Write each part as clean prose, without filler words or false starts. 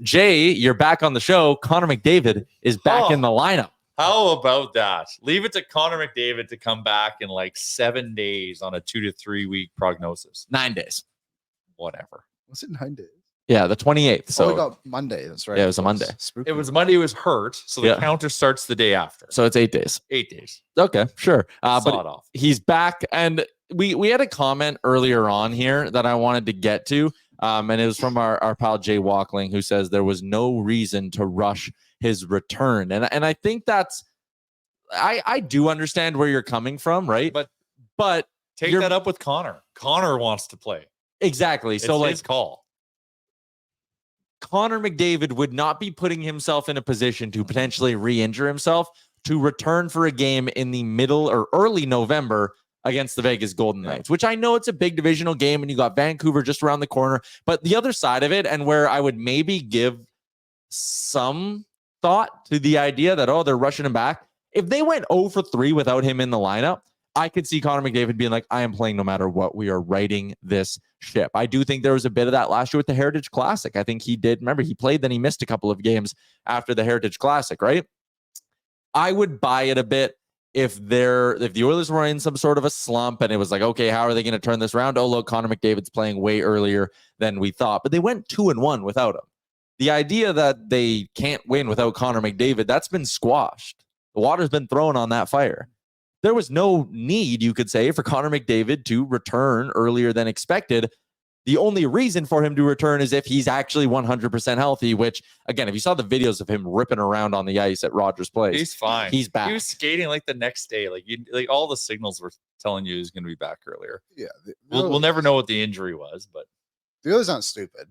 Jay, you're back on the show. Connor McDavid is back in the lineup. How about that? Leave it to Connor McDavid to come back in like 7 days on a 2 to 3 week prognosis. 9 days. Whatever. Was it 9 days? Yeah, the 28th. So we got Monday. That's right. Yeah, it was a Monday. Spooky. It was Monday. He was hurt, so the counter starts the day after. So it's 8 days. 8 days. Okay, sure. But off. He's back, and we had a comment earlier on here that I wanted to get to, and it was from our pal Jay Walkling, who says there was no reason to rush his return, and I think that's I do understand where you're coming from, right? But take that up with Connor. Connor wants to play. Exactly. It's so his call. Connor McDavid would not be putting himself in a position to potentially re-injure himself to return for a game in the middle or early November against the Vegas Golden Knights, which I know it's a big divisional game and you got Vancouver just around the corner. But the other side of it, and where I would maybe give some thought to the idea that, they're rushing him back. If they went 0 for 3 without him in the lineup, I could see Connor McDavid being like, I am playing no matter what. We are righting this ship. I do think there was a bit of that last year with the Heritage Classic. I think he did. Remember, he played, then he missed a couple of games after the Heritage Classic, right? I would buy it a bit if the Oilers were in some sort of a slump and it was like, okay, how are they going to turn this around? Oh, look, Connor McDavid's playing way earlier than we thought. But they went 2-1 without him. The idea that they can't win without Connor McDavid, that's been squashed. The water's been thrown on that fire. There was no need, you could say, for Connor McDavid to return earlier than expected. The only reason for him to return is if he's actually 100% healthy, which, again, if you saw the videos of him ripping around on the ice at Rogers Place, he's fine. He's back. He was skating like the next day. Like all the signals were telling you he's going to be back earlier. Yeah. We'll never know what the injury was, but the Oilers aren't stupid.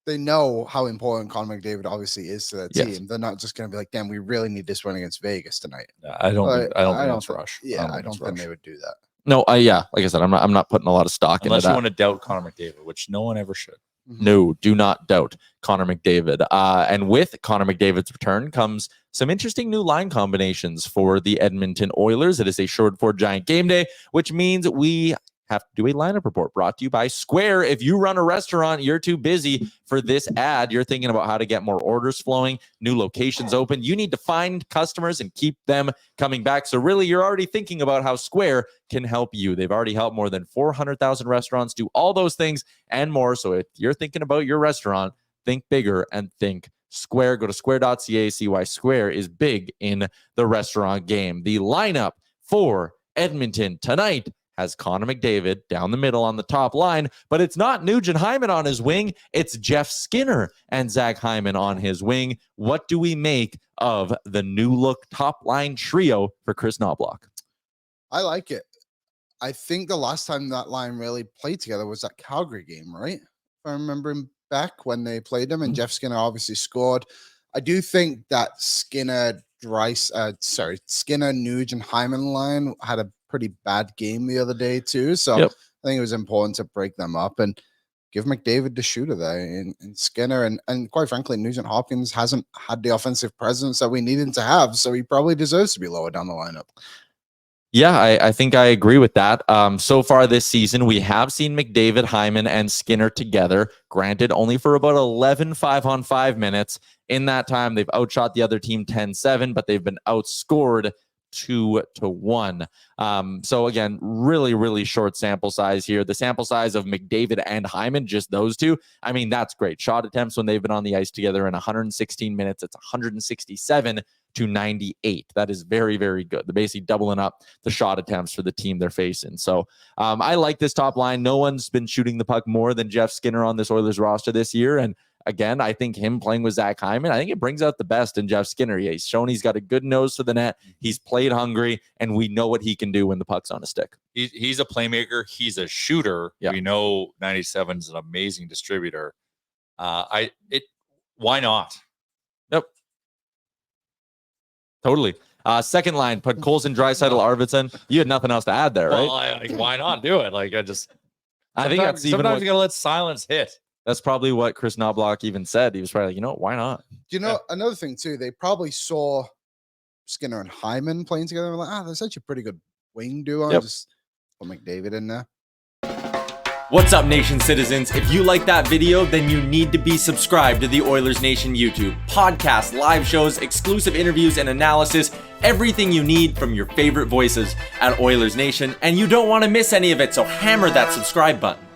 They know how important Connor McDavid obviously is to their team. Yes. They're not just going to be like, damn, we really need this win against Vegas tonight. I don't think that's rush. Yeah, I don't think they would do that. No, like I said, I'm not putting a lot of stock unless into that. You want to doubt Connor McDavid, which no one ever should. No, do not doubt Connor McDavid. And with Connor McDavid's return comes some interesting new line combinations for the Edmonton Oilers. It is a short for Giant Game Day, which means we have to do a lineup report brought to you by Square. If you run a restaurant, you're too busy for this ad. You're thinking about how to get more orders flowing, new locations open. You need to find customers and keep them coming back. So really, you're already thinking about how Square can help you. They've already helped more than 400,000 restaurants do all those things and more. So if you're thinking about your restaurant, think bigger and think Square. Go to square.ca, see why Square is big in the restaurant game. The lineup for Edmonton tonight has Connor McDavid down the middle on the top line, but it's not Nugent Hyman on his wing. It's Jeff Skinner and Zach Hyman on his wing. What do we make of the new look top line trio for Chris Knobloch? I like it. I think the last time that line really played together was that Calgary game, right? If I remember back when they played them, and Jeff Skinner obviously scored. I do think that Skinner, Nugent Hyman line had a pretty bad game the other day too. So I think it was important to break them up and give McDavid the shooter there and Skinner. And quite frankly, Nugent Hopkins hasn't had the offensive presence that we need him to have. So he probably deserves to be lower down the lineup. Yeah, I think I agree with that. So far this season, we have seen McDavid, Hyman, and Skinner together, granted only for about 11 5-on-5 minutes. In that time, they've outshot the other team 10-7, but they've been outscored 2-1. So again, really, really short sample size here. The sample size of McDavid and Hyman, just those two, I mean, that's great. Shot attempts when they've been on the ice together in 116 minutes, it's 167 to 98. That is very, very good. They're basically doubling up the shot attempts for the team they're facing. So I like this top line. No one's been shooting the puck more than Jeff Skinner on this Oilers roster this year. And again, I think him playing with Zach Hyman, I think it brings out the best in Jeff Skinner. Yeah, he's shown he's got a good nose for the net. He's played hungry, and we know what he can do when the puck's on a stick. He's a playmaker. He's a shooter. Yeah. We know 97 is an amazing distributor. Why not? Yep. Totally. Second line, put Colson, Draisaitl, Arvidsson. You had nothing else to add there, right? Well, why not do it? I think that's even sometimes you gotta let silence hit. That's probably what Chris Knobloch even said. He was probably like, why not? Another thing too, they probably saw Skinner and Hyman playing together and were like, that's such a pretty good wing duo. Just put McDavid in there. What's up, Nation citizens? If you like that video, then you need to be subscribed to the Oilers Nation YouTube. Podcasts, live shows, exclusive interviews, and analysis. Everything you need from your favorite voices at Oilers Nation. And you don't want to miss any of it, so hammer that subscribe button.